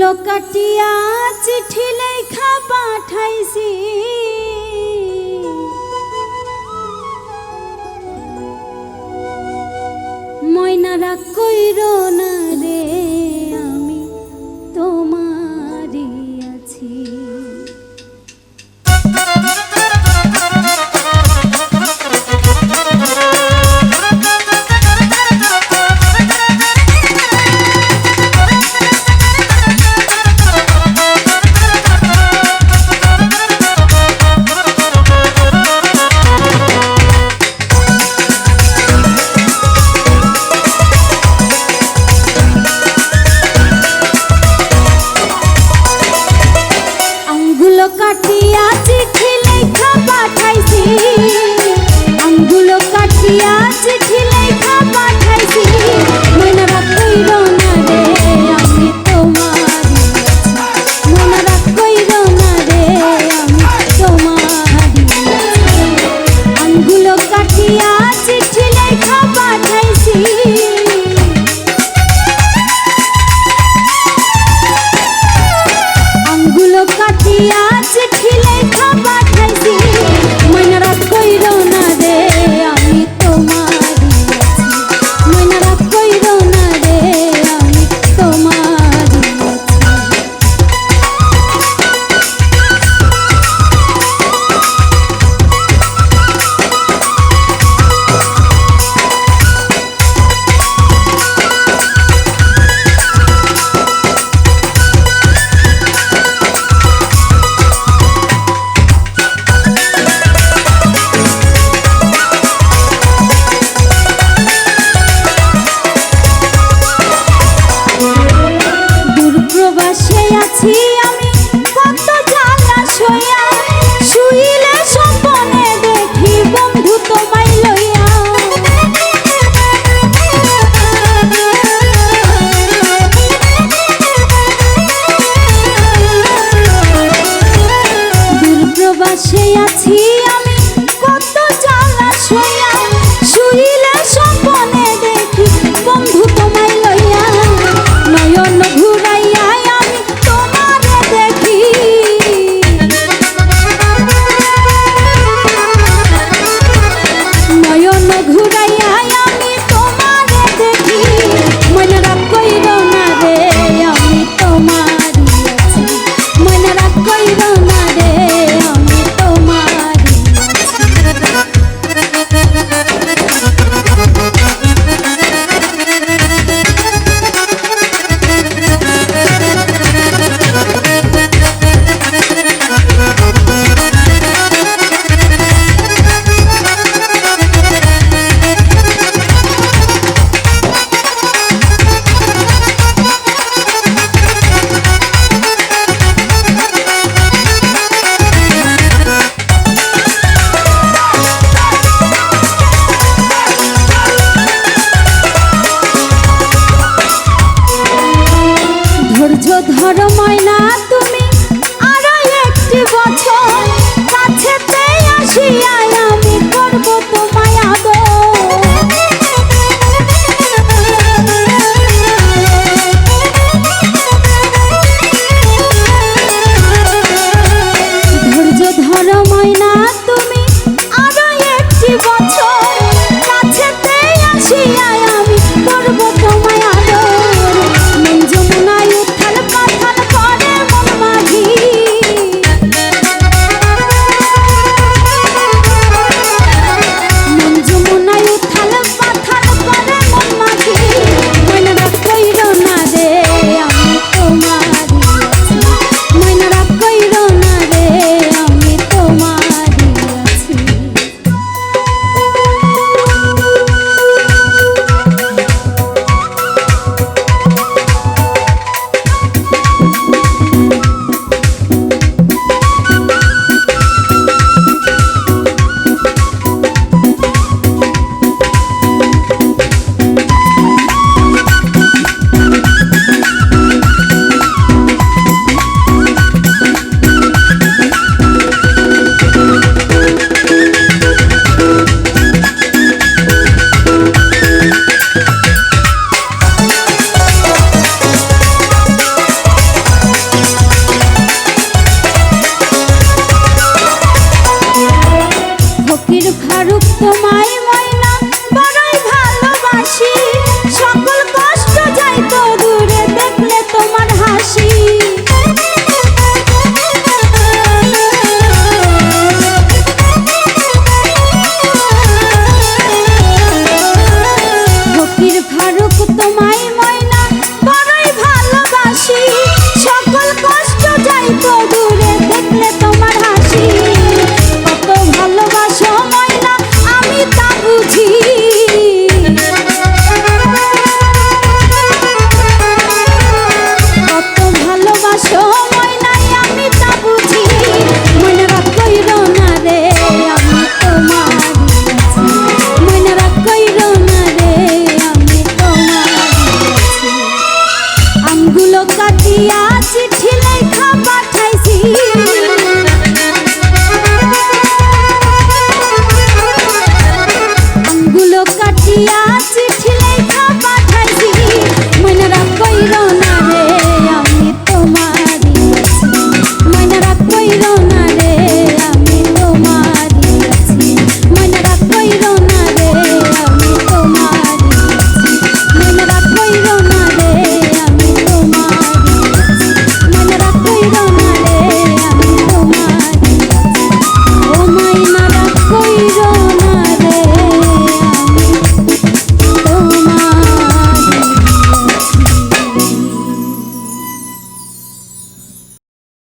আঙ্গুলো কাটিয়া চিঠি লেখা পাঠাইছি, ময়না রাগ কইরো না রে, আমি তোমারই আছি। কাটিয়া চিঠি লেখা পাঠাইছি, আঙ্গুলো কাটিয়া চিঠি লেখা পাঠাইছি, ময়না রাগ কইরো না রে, আমি তোমারই আছি। ময়না রাগ কইরো না রে, আমি তোমারই আছি। আঙ্গুলো কাটিয়া চিঠি লেখা পাঠাইছি, আঙ্গুলো কাটিয়া চিঠি লেখা পাঠাইছি, ময়না রাগ কইরো না রে, আমি তোমারই আছি। ময়না রাগ কইরো না রে, আমি তোমারই আছি। প্রবাসে আছি আমি কত জ্বালা সইয়া, শুইলে স্বপ্নে দেখি বন্ধু তোমায় লইয়া। দূর প্রবাসে আছি